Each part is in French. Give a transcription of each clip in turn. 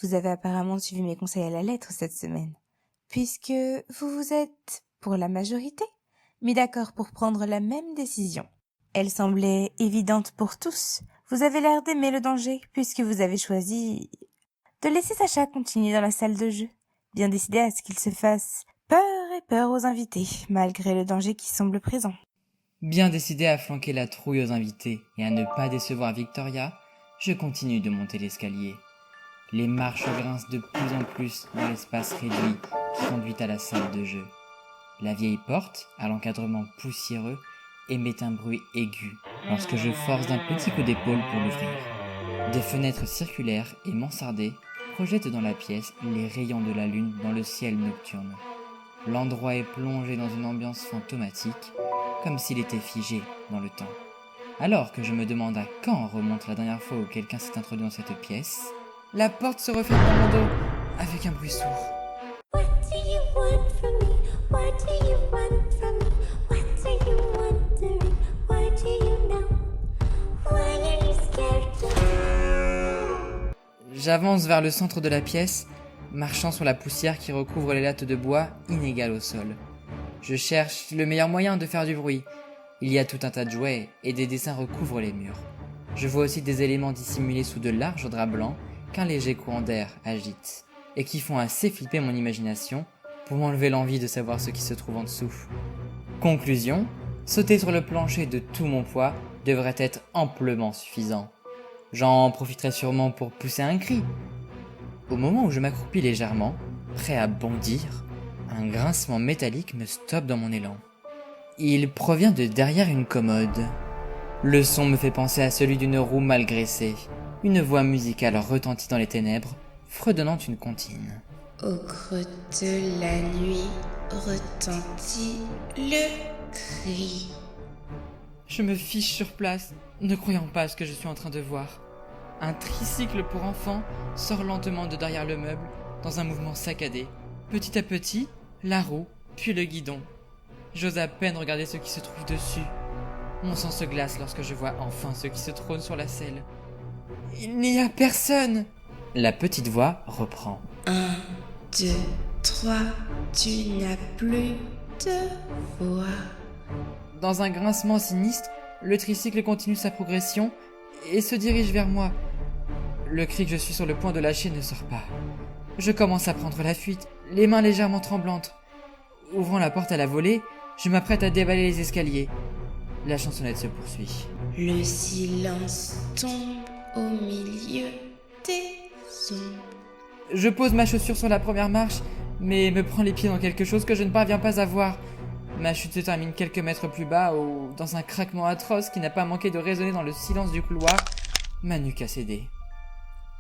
Vous avez apparemment suivi mes conseils à la lettre cette semaine, puisque vous vous êtes, pour la majorité, mis d'accord pour prendre la même décision. Elle semblait évidente pour tous. Vous avez l'air d'aimer le danger, puisque vous avez choisi de laisser Sacha continuer dans la salle de jeu, bien décidé à ce qu'il se fasse peur aux invités, malgré le danger qui semble présent. Bien décidé à flanquer la trouille aux invités et à ne pas décevoir Victoria, je continue de monter l'escalier. Les marches grincent de plus en plus dans l'espace réduit qui conduit à la salle de jeu. La vieille porte, à l'encadrement poussiéreux, émet un bruit aigu lorsque je force d'un petit coup d'épaule pour l'ouvrir. Des fenêtres circulaires et mansardées projettent dans la pièce les rayons de la lune dans le ciel nocturne. L'endroit est plongé dans une ambiance fantomatique, comme s'il était figé dans le temps. Alors que je me demande à quand remonte la dernière fois où quelqu'un s'est introduit dans cette pièce, la porte se referme dans mon dos avec un bruit sourd. What do you want from me? What do you want from me? What are you wondering? Why do you know? Why are you scared? J'avance vers le centre de la pièce, marchant sur la poussière qui recouvre les lattes de bois inégales au sol. Je cherche le meilleur moyen de faire du bruit. Il y a tout un tas de jouets et des dessins recouvrent les murs. Je vois aussi des éléments dissimulés sous de larges draps blancs qu'un léger courant d'air agite, et qui font assez flipper mon imagination pour m'enlever l'envie de savoir ce qui se trouve en dessous. Conclusion, sauter sur le plancher de tout mon poids devrait être amplement suffisant. J'en profiterai sûrement pour pousser un cri. Au moment où je m'accroupis légèrement, prêt à bondir, un grincement métallique me stoppe dans mon élan. Il provient de derrière une commode. Le son me fait penser à celui d'une roue mal graissée. Une voix musicale retentit dans les ténèbres, fredonnant une comptine. Au creux de la nuit retentit le cri. Je me fiche sur place, ne croyant pas à ce que je suis en train de voir. Un tricycle pour enfants sort lentement de derrière le meuble, dans un mouvement saccadé. Petit à petit, la roue, puis le guidon. J'ose à peine regarder ce qui se trouve dessus. Mon sang se glace lorsque je vois enfin ce qui se trône sur la selle. Il n'y a personne! La petite voix reprend. 1, 2, 3, tu n'as plus de voix. Dans un grincement sinistre, le tricycle continue sa progression et se dirige vers moi. Le cri que je suis sur le point de lâcher ne sort pas. Je commence à prendre la fuite, les mains légèrement tremblantes. Ouvrant la porte à la volée, je m'apprête à dévaler les escaliers. La chansonnette se poursuit. Le silence tombe au milieu des ombres. Je pose ma chaussure sur la première marche, mais me prends les pieds dans quelque chose que je ne parviens pas à voir. Ma chute se termine quelques mètres plus bas, ou dans un craquement atroce qui n'a pas manqué de résonner dans le silence du couloir. Ma nuque a cédé.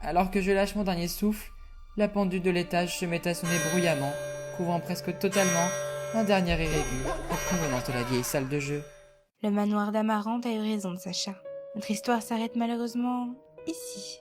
Alors que je lâche mon dernier souffle, la pendule de l'étage se met à sonner bruyamment, couvrant presque totalement un dernier aigu en provenance de la vieille salle de jeu. Le manoir d'Amarante a eu raison de Sacha. Notre histoire s'arrête malheureusement ici.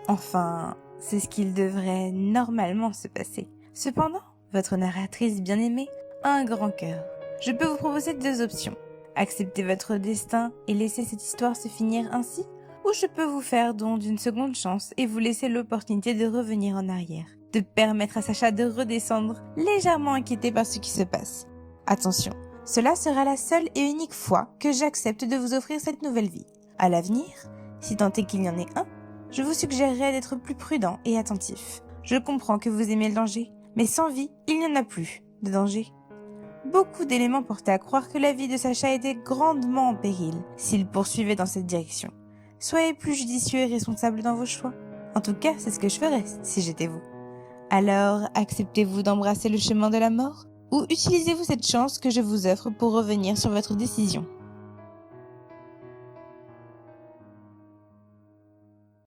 Enfin, c'est ce qu'il devrait normalement se passer. Cependant, votre narratrice bien-aimée a un grand cœur. Je peux vous proposer 2 options. Accepter votre destin et laisser cette histoire se finir ainsi, ou je peux vous faire don d'une seconde chance et vous laisser l'opportunité de revenir en arrière, de permettre à Sacha de redescendre légèrement inquiété par ce qui se passe. Attention, cela sera la seule et unique fois que j'accepte de vous offrir cette nouvelle vie. À l'avenir, si tant est qu'il y en ait un, je vous suggérerais d'être plus prudent et attentif. Je comprends que vous aimez le danger, mais sans vie, il n'y en a plus de danger. Beaucoup d'éléments portaient à croire que la vie de Sacha était grandement en péril s'il poursuivait dans cette direction. Soyez plus judicieux et responsable dans vos choix. En tout cas, c'est ce que je ferais si j'étais vous. Alors, acceptez-vous d'embrasser le chemin de la mort ou utilisez-vous cette chance que je vous offre pour revenir sur votre décision ?